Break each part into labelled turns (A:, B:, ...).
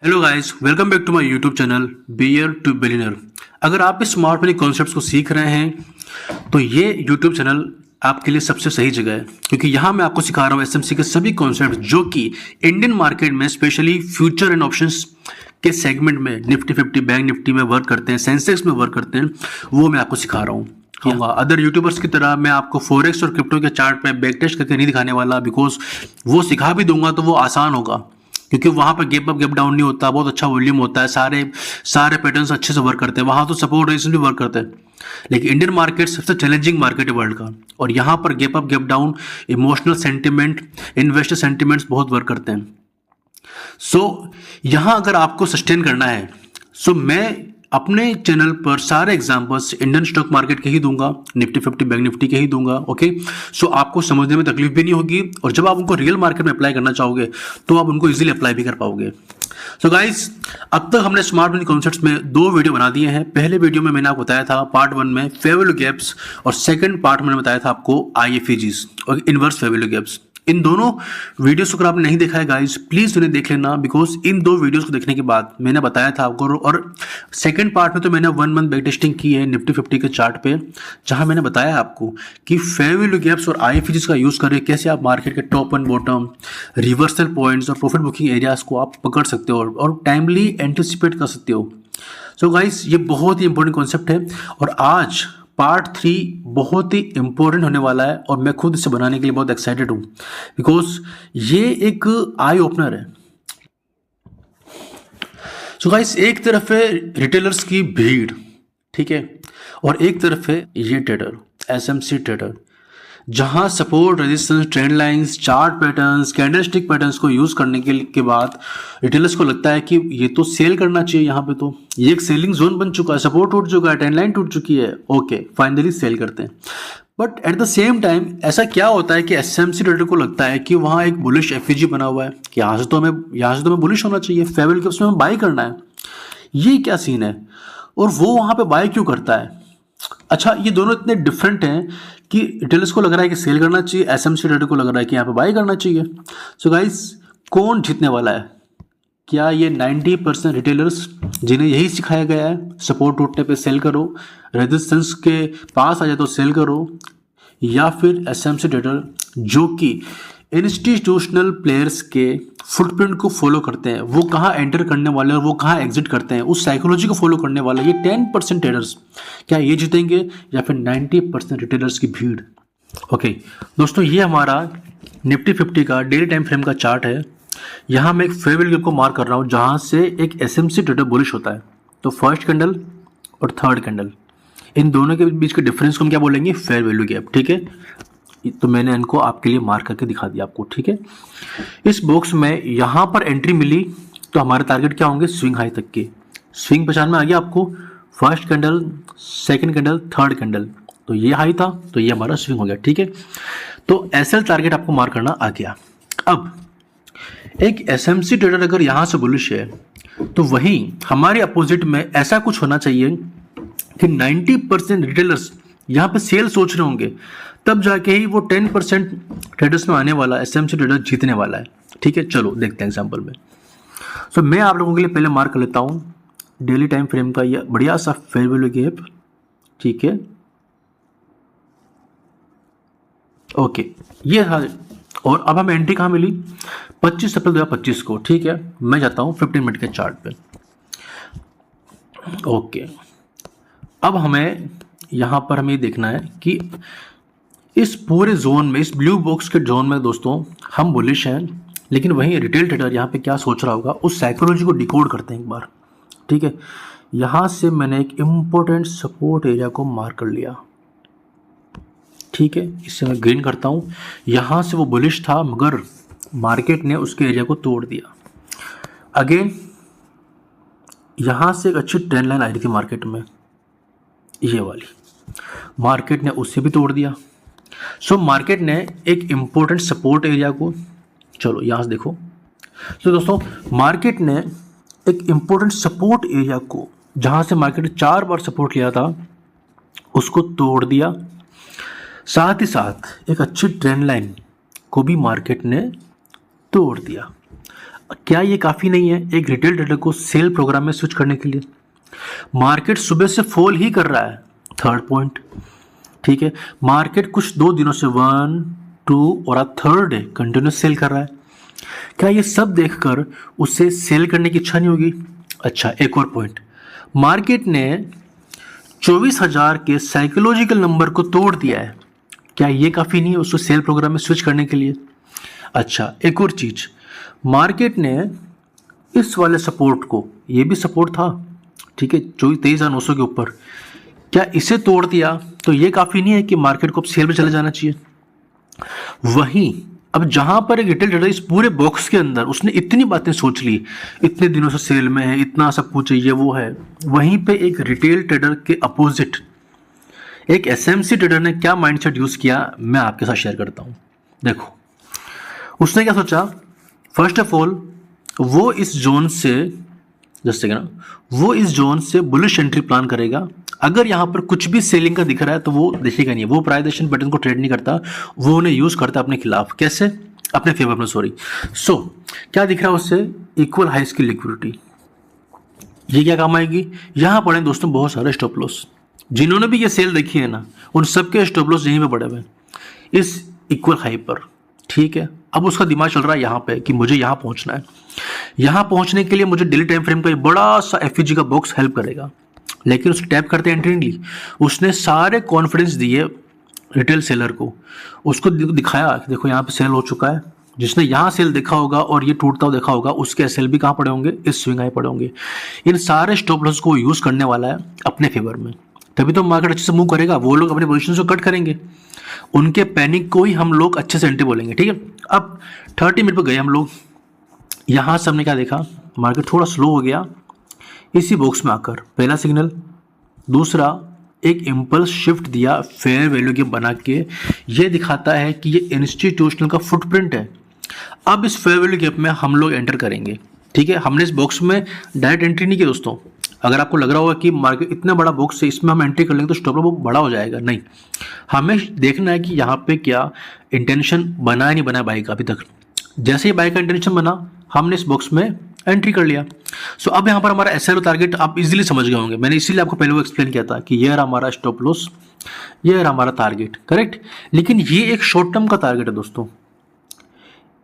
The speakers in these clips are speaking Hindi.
A: Hello guys, welcome back to my YouTube channel Bear to Billionaire. अगर आप इस स्मार्ट मनी कॉन्सेप्ट्स को सीख रहे हैं तो ये यूट्यूब चैनल आपके लिए सबसे सही जगह है, क्योंकि यहाँ मैं आपको सिखा रहा हूँ एसएमसी के सभी कॉन्सेप्ट जो कि इंडियन मार्केट में स्पेशली फ्यूचर एंड ऑप्शंस के सेगमेंट में निफ्टी 50 बैंक निफ्टी में वर्क करते हैं, सेंसेक्स में वर्क करते हैं, वो मैं आपको सिखा रहा हूँ। अदर यूट्यूबर्स की तरह मैं आपको फॉरेक्स और क्रिप्टो के चार्ट पे बैक टेस्ट करके नहीं दिखाने वाला, बिकॉज वो सिखा भी दूंगा तो वो आसान होगा, क्योंकि वहां पर गैप अप गैप डाउन नहीं होता, बहुत अच्छा वॉल्यूम होता है, सारे पैटर्न्स अच्छे से वर्क करते हैं, वहां तो सपोर्ट रेजिस्टेंस भी वर्क करते हैं। लेकिन इंडियन मार्केट सबसे चैलेंजिंग मार्केट है वर्ल्ड का, और यहाँ पर gap up gap down, emotional sentiment, investor sentiments बहुत वर्क करते हैं। सो यहाँ अगर आपको सस्टेन करना है, सो मैं अपने चैनल पर सारे एग्जांपल्स इंडियन स्टॉक मार्केट के ही दूंगा, निफ्टी 50 बैंक निफ्टी के ही दूंगा। ओके, सो आपको समझने में तकलीफ भी नहीं होगी, और जब आप उनको रियल मार्केट में अप्लाई करना चाहोगे तो आप उनको इजीली अप्लाई भी कर पाओगे। सो गाइस, अब तक हमने स्मार्ट मनी कॉन्सेप्ट्स में 2 वीडियो बना दिए हैं। पहले वीडियो में मैंने आपको बताया था पार्ट 1 में फेयर वैल्यू गैप्स, और सेकंड पार्ट में मैंने बताया था आपको IFEGs और इनवर्स फेयर वैल्यू गैप्स। इन दोनों वीडियोस को अगर आपने नहीं देखा है गाइस, प्लीज उन्हें देख लेना, बिकॉज इन 2 वीडियोस को देखने के बाद मैंने बताया था आपको, और सेकंड पार्ट में तो मैंने 1 मंथ बैक टेस्टिंग की है निफ्टी 50 के चार्ट पे, जहां मैंने बताया आपको कि फेयर वैल्यू गैप्स और IFEGs का यूज करके कैसे आप मार्केट के top and bottom, reversal points और प्रॉफिट बुकिंग एरियाज को आप पकड़ सकते हो और टाइमली एंटिसिपेट कर सकते हो। सो गाइस, ये बहुत ही इंपॉर्टेंट कॉन्सेप्ट है, और आज पार्ट 3 बहुत ही इंपॉर्टेंट होने वाला है, और मैं खुद इसे बनाने के लिए बहुत एक्साइटेड हूँ, बिकॉज ये एक आई ओपनर है। सो गाइस, एक तरफ है रिटेलर्स की भीड़, ठीक है, और एक तरफ है ये ट्रेडर, एसएमसी ट्रेडर, जहां support resistance trend lines chart patterns candlestick patterns को यूज करने के बाद रिटेलर्स को लगता है कि ये तो सेल करना चाहिए, यहाँ पे तो ये एक सेलिंग जोन बन चुका है, सपोर्ट टूट चुका है, ट्रेंड लाइन टूट चुकी है, ओके फाइनली सेल करते हैं। But at the same time ऐसा क्या होता है कि एसएमसी ट्रेडर को लगता है कि वहाँ एक बुलिश एफईजी बना हुआ है कि यहाँ से तो हमें बुलिश होना चाहिए, फेयर वैल्यू गैप्स में हमें बाई करना है, ये क्या सीन है, और वो वहाँ पे बाई क्यों करता है। अच्छा, ये दोनों इतने डिफरेंट हैं कि रिटेलर्स को लग रहा है कि सेल करना चाहिए, एसएमसी ट्रेडर को लग रहा है कि यहाँ पे बाई करना चाहिए। सो गाइस, कौन जीतने वाला है? क्या ये 90% रिटेलर्स जिन्हें यही सिखाया गया है सपोर्ट टूटने पे सेल करो, रेजिस्टेंस के पास आ जाए तो सेल करो, या फिर एसएमसी ट्रेडर जो कि इंस्टीट्यूशनल प्लेयर्स के फुटप्रिंट को फॉलो करते हैं, वो कहाँ एंटर करने वाले और वो कहाँ एग्जिट करते हैं, उस साइकोलॉजी को फॉलो करने वाले ये 10% ट्रेडर्स, क्या ये जीतेंगे या फिर 90% रिटेलर्स की भीड़? ओके दोस्तों, ये हमारा निफ्टी 50 का डेली टाइम फ्रेम का चार्ट है। यहाँ मैं एक फेयर वैल्यू गैप को मार्क कर रहा हूँ जहाँ से एक एसएमसी ट्रेडर बुलिश होता है, तो फर्स्ट कैंडल और थर्ड कैंडल, इन दोनों के बीच के डिफरेंस को हम क्या बोलेंगे? फेयर वैल्यू गैप, ठीक है। तो मैंने इनको आपके लिए मार्क करके दिखा दिया आपको, ठीक है। इस बॉक्स में यहाँ पर एंट्री मिली तो हमारे टारगेट क्या होंगे? स्विंग हाई तक के। स्विंग पहचान में आ गया आपको? First candle, second candle, third candle, तो ये हाई था तो ये हमारा स्विंग हो गया, ठीक है। तो एसएल टारगेट आपको मार्क करना आ गया। अब एक एसएमसी ट्रेडर अगर यहाँ से बुलिश है तो वहीं हमारे अपोजिट में ऐसा कुछ होना चाहिए कि 90% रिटेलर्स यहाँ पे सेल सोच रहे होंगे, तब जाके ही वो 10% ट्रेडर्स में आने वाला एसएमसी ट्रेडर जीतने वाला है, ठीक है। चलो देखते हैं एग्जांपल में। सो मैं आप लोगों के लिए पहले मार्क कर लेता हूँ डेली टाइम फ्रेम का ये बढ़िया सा फेयर वैल्यू गैप, ठीक है, ओके, ये था। और अब हमें एंट्री कहाँ मिली? 25 अप्रैल 2025 को, ठीक है। मैं जाता हूँ 15 मिनट के चार्ट पे, ओके। अब हमें यहाँ पर हमें देखना है कि इस पूरे जोन में, इस ब्लू बॉक्स के जोन में दोस्तों हम बुलिश हैं, लेकिन वहीं रिटेल ट्रेडर यहाँ पे क्या सोच रहा होगा, उस साइकोलॉजी को डिकोड करते हैं एक बार, ठीक है। यहाँ से मैंने एक इम्पोर्टेंट सपोर्ट एरिया को मार्क कर लिया, ठीक है, इससे मैं ग्रीन करता हूँ। यहाँ से वो बुलिश था मगर मार्केट ने उसके एरिया को तोड़ दिया। अगेन यहाँ से एक अच्छी ट्रेंड लाइन आ रही थी मार्केट में, ये वाली, मार्केट ने उससे भी तोड़ दिया। सो मार्केट ने एक इम्पोर्टेंट सपोर्ट एरिया को, चलो यहाँ से देखो, तो दोस्तों मार्केट ने एक इम्पोर्टेंट सपोर्ट एरिया को, जहाँ से मार्केट ने 4 बार सपोर्ट लिया था, उसको तोड़ दिया। साथ ही साथ एक अच्छी ट्रेंड लाइन को भी मार्केट ने तोड़ दिया। क्या ये काफ़ी नहीं है एक रिटेल ट्रेडर को सेल प्रोग्राम में स्विच करने के लिए? मार्केट सुबह से फॉल ही कर रहा है, थर्ड पॉइंट, ठीक है। मार्केट कुछ 2 दिनों से 1, 2 और आज थर्ड डे कंटिन्यूस सेल कर रहा है। क्या ये सब देखकर उसे सेल करने की इच्छा नहीं होगी? अच्छा, एक और पॉइंट, मार्केट ने 24,000 के साइकोलॉजिकल नंबर को तोड़ दिया है। क्या ये काफ़ी नहीं है उसको सेल प्रोग्राम में स्विच करने के लिए? अच्छा, एक और चीज़, मार्केट ने इस वाले सपोर्ट को, ये भी सपोर्ट था, ठीक है, 23,900 के ऊपर, क्या इसे तोड़ दिया तो ये काफ़ी नहीं है कि मार्केट को अब सेल में चले जाना चाहिए? वहीं अब जहां पर एक रिटेल ट्रेडर इस पूरे बॉक्स के अंदर उसने इतनी बातें सोच ली, इतने दिनों से सेल में है, इतना सब कुछ ये वो है, वहीं पे एक रिटेल ट्रेडर के अपोजिट एक एसएमसी ट्रेडर ने क्या माइंडसेट यूज किया, मैं आपके साथ शेयर करता हूं। देखो, उसने क्या सोचा, फर्स्ट ऑफ ऑल वो इस जोन से, जैसे कि ना, वो इस जोन से बुलिश एंट्री प्लान करेगा। अगर यहाँ पर कुछ भी सेलिंग का दिख रहा है तो वो देखेगा नहीं, वो प्राइस एक्शन पैटर्न को ट्रेड नहीं करता, वो उन्हें यूज करता है अपने खिलाफ। कैसे? अपने फेवर में, सॉरी। सो क्या दिख रहा है उससे? इक्वल हाइस की लिक्विडिटी, ये क्या काम आएगी? यहाँ पड़े दोस्तों बहुत सारे स्टॉप लॉस, जिन्होंने भी ये सेल देखी है ना, उन सबके स्टॉप लॉस यहीं पे पड़े हुए इस इक्वल हाई पर, ठीक है। अब उसका दिमाग चल रहा है यहाँ पे कि मुझे यहाँ पहुंचना है, यहाँ पहुंचने के लिए मुझे डेली टाइम फ्रेम का एक बड़ा सा एफईजी का बॉक्स हेल्प करेगा। लेकिन उसने टैप करते एंट्री नहीं ली, उसने सारे कॉन्फिडेंस दिए रिटेल सेलर को, उसको दिखाया कि देखो यहाँ पे सेल हो चुका है। जिसने यहाँ सेल देखा होगा और ये टूटता हुआ देखा होगा, उसके एसएल भी कहाँ पड़े होंगे? इस स्विंग हाई पड़े होंगे। इन सारे स्टॉप लॉस को यूज करने वाला है अपने फेवर में, तभी तो मार्केट अच्छे से मूव करेगा। वो लोग अपने पोजीशन को कट करेंगे, उनके पैनिक को ही हम लोग अच्छे से एंट्री बोलेंगे, ठीक है। अब 30 मिनट पर गए हम लोग, यहाँ से हमने क्या देखा, मार्केट थोड़ा स्लो हो गया इसी बॉक्स में आकर, पहला सिग्नल। दूसरा, एक इम्पल्स शिफ्ट दिया फेयर वैल्यू के बना के, ये दिखाता है कि ये इंस्टीट्यूशनल का फुटप्रिंट है। अब इस फेयर वैल्यू गैप में हम लोग एंटर करेंगे, ठीक है। हमने इस बॉक्स में डायरेक्ट एंट्री नहीं की दोस्तों। अगर आपको लग रहा होगा कि मार्केट इतना बड़ा बॉक्स है, इसमें हम एंट्री कर लेंगे तो स्टॉप लॉस बड़ा हो जाएगा, नहीं, हमें देखना है कि यहाँ पे क्या इंटेंशन बना है नहीं बना है बाई का अभी तक। जैसे ही बाई का इंटेंशन बना, हमने इस बॉक्स में एंट्री कर लिया। सो अब यहाँ पर हमारा एसएल टारगेट आप इजीली समझ गए होंगे, मैंने इसीलिए आपको पहले वो एक्सप्लेन किया था कि ये रहा हमारा स्टॉप लॉस, ये रहा हमारा टारगेट, करेक्ट। लेकिन ये एक शॉर्ट टर्म का टारगेट है दोस्तों,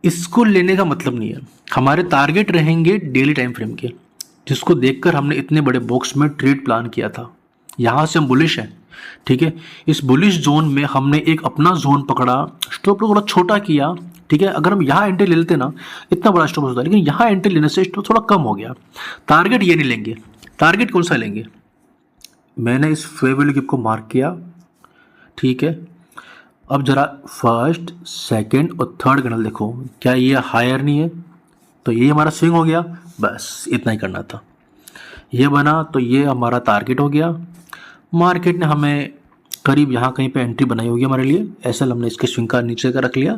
A: इसको लेने का मतलब नहीं है। हमारे टारगेट रहेंगे डेली टाइम फ्रेम के, जिसको देखकर हमने इतने बड़े बॉक्स में ट्रेड प्लान किया था। यहाँ से हम बुलिश हैं, ठीक है। इस बुलिश जोन में हमने एक अपना जोन पकड़ा, स्टॉप लॉस थोड़ा छोटा किया, ठीक है। अगर हम यहाँ एंट्री ले लेते ना, इतना बड़ा स्टॉप लॉस होता, लेकिन यहाँ एंट्री लेने से स्टॉप थोड़ा कम हो गया। टारगेट ये नहीं लेंगे, टारगेट कौन सा लेंगे? मैंने इस फेयर वैल्यू गैप को मार्क किया, ठीक है। अब जरा फर्स्ट, सेकंड और थर्ड कैंडल देखो, क्या ये हायर नहीं है? तो ये हमारा स्विंग हो गया, बस इतना ही करना था। ये बना तो ये हमारा टारगेट हो गया। मार्केट ने हमें करीब यहाँ कहीं पे एंट्री बनाई होगी हमारे लिए, ऐसा हमने इसके स्विंग का नीचे का रख लिया,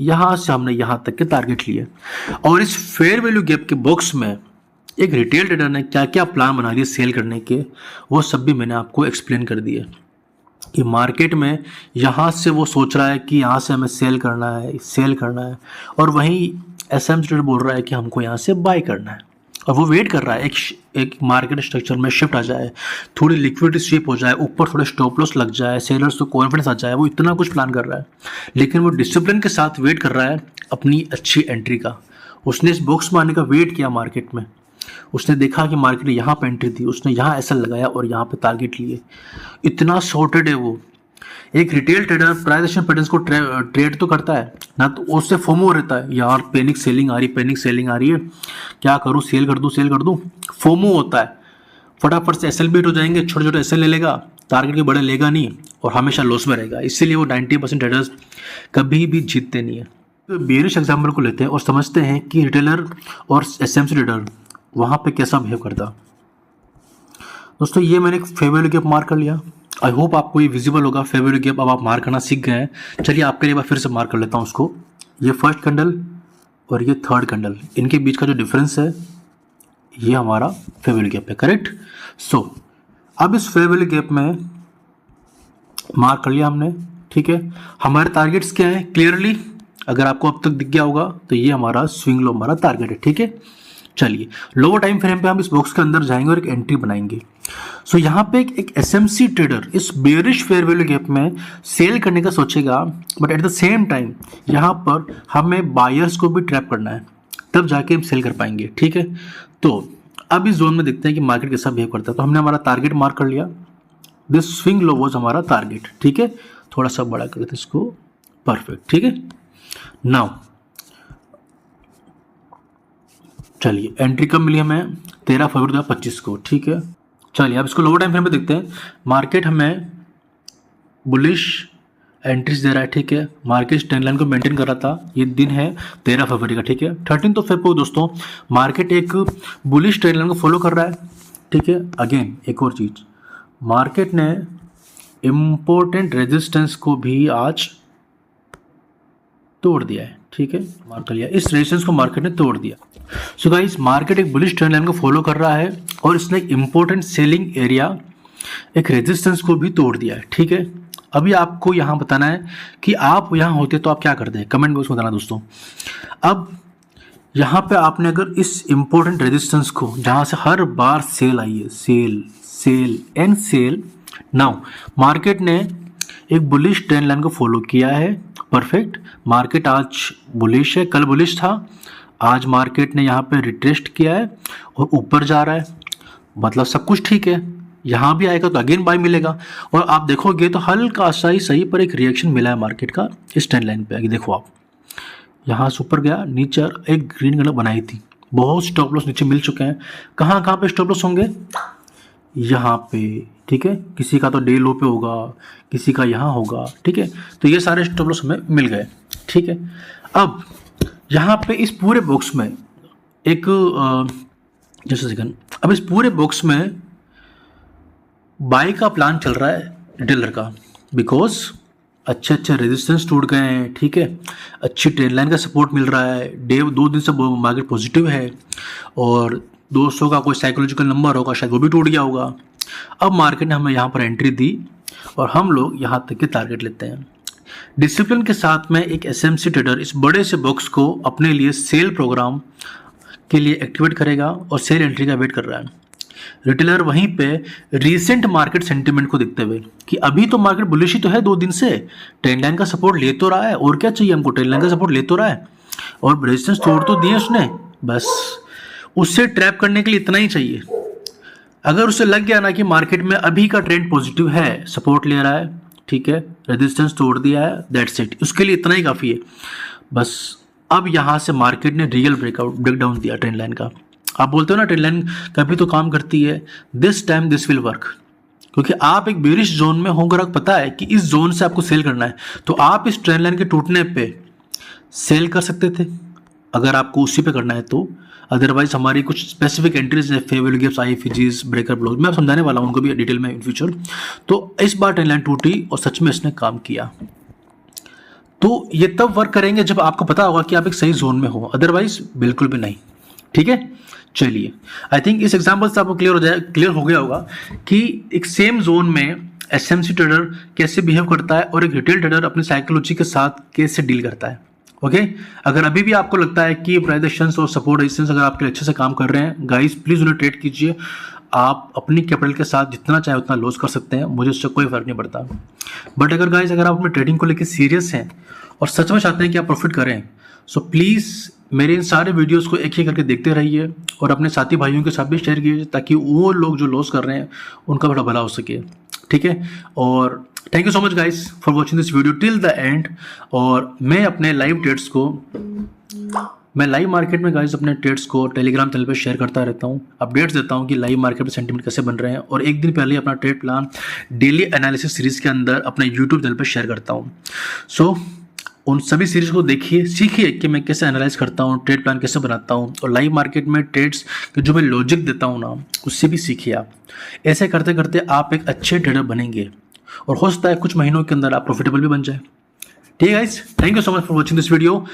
A: यहाँ से हमने यहाँ तक के टारगेट लिए। और इस फेयर वैल्यू गैप के बॉक्स में एक रिटेल ट्रेडर ने क्या क्या प्लान बना दिए सेल करने के, वो सब भी मैंने आपको एक्सप्लेन कर दिए कि मार्केट में यहाँ से वो सोच रहा है कि यहाँ से हमें सेल करना है, और वहीं एसएम ट्रेडर बोल रहा है कि हमको यहाँ से बाय करना है। और वो वेट कर रहा है एक मार्केट स्ट्रक्चर में शिफ्ट आ जाए, थोड़ी लिक्विडिटी स्वीप हो जाए, ऊपर थोड़े स्टॉप लॉस लग जाए, सेलर्स को कॉन्फिडेंस आ जाए, वो इतना कुछ प्लान कर रहा है। लेकिन वो डिसिप्लिन के साथ वेट कर रहा है अपनी अच्छी एंट्री का। उसने इस बॉक्स में आने का वेट किया मार्केट में, उसने देखा कि मार्केट ने यहाँ पे एंट्री दी, उसने यहाँ ऐसा लगाया और यहाँ पे टारगेट लिए। इतना सॉर्टेड है वो। एक retail trader price action patterns को ट्रेड तो करता है ना, तो उससे फोमो रहता है, यार पैनिक सेलिंग आ रही है, क्या करूँ, सेल कर दूँ, फोमो होता है। फटाफट से एसएल बीट हो जाएंगे, छोटे छोटे एसएल ले लेगा, टारगेट के बड़े लेगा नहीं और हमेशा लॉस में रहेगा। इसीलिए वो 90% ट्रेडर्स कभी भी जीतते नहीं है। तो बेरिश एग्जाम्पल को लेते हैं और समझते हैं कि रिटेलर और एसएमसी ट्रेडर वहाँ पे कैसा बिहेव करता। दोस्तों, ये मैंने एक फेयर वैल्यू गैप मार्क कर लिया। आई होप आपको ये विजिबल होगा फेयर वैल्यू गैप, अब आप मार्क करना सीख गए हैं। चलिए आपके लिए फिर से मार्क कर लेता हूँ उसको। ये फर्स्ट कैंडल और ये थर्ड कैंडल, इनके बीच का जो डिफरेंस है ये हमारा फेयर वैल्यू गैप है, करेक्ट। सो अब इस फेयर वैल्यू गैप में मार्क कर लिया हमने, ठीक है। हमारे टारगेट्स क्या है? क्लियरली अगर आपको अब तक दिख गया होगा तो ये हमारा स्विंग लो हमारा टारगेट है, ठीक है। चलिए लोअर टाइम फ्रेम पे हम इस बॉक्स के अंदर जाएंगे और एक एंट्री बनाएंगे। सो यहाँ पे एक एसएमसी ट्रेडर इस बेयरिश फेयर वैल्यू गैप में सेल करने का सोचेगा, but at the same time यहाँ पर हमें बायर्स को भी ट्रैप करना है, तब जाके हम सेल कर पाएंगे, ठीक है। तो अब इस जोन में देखते हैं कि मार्केट कैसा बिहेव करता है। तो हमने हमारा टारगेट मार्क कर लिया, दिस स्विंग लो वाज हमारा टारगेट, ठीक है। थोड़ा सा बड़ा कर देते इसको, परफेक्ट, ठीक है। नाउ चलिए एंट्री कब मिली हमें, 13 फरवरी 2025 को, ठीक है। चलिए अब इसको लोअर टाइम फ्रेम पे देखते हैं। मार्केट हमें बुलिश एंट्रीज दे रहा है, ठीक है। मार्केट ट्रेंड लाइन को मेंटेन कर रहा था। ये दिन है 13 फरवरी का, ठीक है। 13 फरवरी को दोस्तों मार्केट एक बुलिश ट्रेंड लाइन को फॉलो कर रहा है, ठीक है। अगेन एक और चीज़, मार्केट ने इम्पोर्टेंट रेजिस्टेंस को भी आज तोड़ दिया है, ठीक है। मार्क कर लिया, इस रेजिस्टेंस को मार्केट ने तोड़ दिया। सो गाइस मार्केट एक बुलिश ट्रेंड लाइन को फॉलो कर रहा है और इसने एक इम्पोर्टेंट सेलिंग एरिया, एक रेजिस्टेंस को भी तोड़ दिया है, ठीक है। अभी आपको यहाँ बताना है कि आप यहाँ होते तो आप क्या करते हैं, कमेंट बॉक्स में बताना दोस्तों। अब यहाँ पे आपने अगर इस इम्पोर्टेंट रेजिस्टेंस को, जहाँ से हर बार सेल आई है, sell sell and sell, now market ने एक बुलिश ट्रेंड लाइन को फॉलो किया है, परफेक्ट। मार्केट आज बुलिश है, कल बुलिश था, आज मार्केट ने यहाँ पे रिट्रेस्ट किया है और ऊपर जा रहा है, मतलब सब कुछ ठीक है। यहाँ भी आएगा तो अगेन बाय मिलेगा और आप देखोगे तो हल्का सा ही सही पर एक रिएक्शन मिला है मार्केट का इस ट्रेंड लाइन पे। आगे देखो आप, यहाँ से ऊपर गया, नीचे एक ग्रीन कलर बनाई थी, बहुत स्टॉप लॉस नीचे मिल चुके हैं। कहाँ कहाँ पे स्टॉप लॉस होंगे, यहाँ पे, ठीक है। किसी का तो डे लो पे होगा, किसी का यहाँ होगा, ठीक है। तो ये सारे स्टॉप लॉस हमें मिल गए, ठीक है। अब यहाँ पे इस पूरे बॉक्स में एक जैसे सेकंड, अब इस पूरे बॉक्स में बाय का प्लान चल रहा है डीलर का, बिकॉज अच्छे अच्छे रेजिस्टेंस टूट गए हैं, ठीक है। अच्छी ट्रेंड लाइन का सपोर्ट मिल रहा है, डे 2 दिन से मार्केट पॉजिटिव है और 200 का कोई साइकोलॉजिकल नंबर होगा, शायद वो भी टूट गया होगा। अब मार्केट ने हमें यहाँ पर एंट्री दी और हम लोग यहाँ तक के टारगेट लेते हैं। डिसिप्लिन के साथ में एक एसएमसी ट्रेडर इस बड़े से बॉक्स को अपने लिए सेल प्रोग्राम के लिए एक्टिवेट करेगा और सेल एंट्री का वेट कर रहा है। रिटेलर वहीं पे रीसेंट मार्केट सेंटिमेंट को देखते हुए कि अभी तो मार्केट बुलिश ही तो है 2 दिन से, ट्रेंड लाइन का सपोर्ट ले तो रहा है, और क्या चाहिए हमको, ट्रेंड लाइन का सपोर्ट ले तो रहा है और रेजिस्टेंस तोड़ तो दिए उसने, बस उससे ट्रैप करने के लिए इतना ही चाहिए। अगर उससे लग गया ना कि मार्केट में अभी का ट्रेंड पॉजिटिव है, सपोर्ट ले रहा है, ठीक है, रेजिस्टेंस तोड़ दिया है, दैट्स इट, उसके लिए इतना ही काफ़ी है बस। अब यहाँ से मार्केट ने रियल ब्रेकडाउन दिया ट्रेंड लाइन का। आप बोलते हो ना ट्रेंड लाइन कभी तो काम करती है, this time this will work, क्योंकि आप एक बेरिश जोन में होकर आपको पता है कि इस जोन से आपको सेल करना है, तो आप इस ट्रेंड लाइन के टूटने पे सेल कर सकते थे अगर आपको उसी पे करना है तो। अदरवाइज हमारी कुछ स्पेसिफिक एंट्रीज है, fair value gaps, IFGs, breaker block, मैं आप समझाने वाला हूँ उनको भी डिटेल में इन फ्यूचर। तो इस बार ट्रेंड लाइन टूटी और सच में इसने काम किया, तो ये तब वर्क करेंगे जब आपको पता होगा कि आप एक सही जोन में हो, अदरवाइज बिल्कुल भी नहीं, ठीक है। चलिए आई थिंक इस एग्जांपल से आपको क्लियर हो गया होगा कि एक सेम जोन में एसएमसी ट्रेडर कैसे बिहेव करता है और एक रिटेल ट्रेडर अपनी साइकोलॉजी के साथ कैसे डील करता है, ओके। अगर अभी भी आपको लगता है कि प्राइस एक्शंस और सपोर्ट रेजिस्टेंस अगर आपके अच्छे से काम कर रहे हैं, गाइस प्लीज़ उन्हें ट्रेड कीजिए। आप अपनी कैपिटल के साथ जितना चाहे उतना लॉस कर सकते हैं, मुझे उससे कोई फर्क नहीं पड़ता। बट अगर गाइस अगर आप अपने ट्रेडिंग को लेकर सीरियस हैं और सच में चाहते हैं कि आप प्रॉफिट करें, सो प्लीज़ मेरे इन सारे वीडियोस को एक ही करके देखते रहिए और अपने साथी भाइयों के साथ भी शेयर कीजिए ताकि वो लोग जो लॉस कर रहे हैं उनका बड़ा भला हो सके, ठीक है। और thank you so much guys for watching this video till the end. और मैं अपने लाइव ट्रेड्स को, मैं लाइव मार्केट में गाइस अपने ट्रेड्स को टेलीग्राम चैनल पे शेयर करता रहता हूँ, अपडेट्स देता हूँ कि लाइव मार्केट में सेंटीमेंट कैसे बन रहे हैं, और एक दिन पहले अपना trade plan daily analysis series के अंदर अपने यूट्यूब चैनल पर शेयर करता हूँ। सो उन सभी सीरीज को देखिए, सीखिए कि मैं कैसे एनालाइज करता हूँ, ट्रेड प्लान कैसे बनाता हूँ, और लाइव मार्केट में ट्रेड्स के जो मैं लॉजिक देता हूँ ना, उससे भी सीखिए आप। ऐसे करते करते आप एक अच्छे ट्रेडर बनेंगे और हो सकता है कुछ महीनों के अंदर आप प्रॉफिटेबल भी बन जाए, ठीक है guys. Thank you so much for watching this video.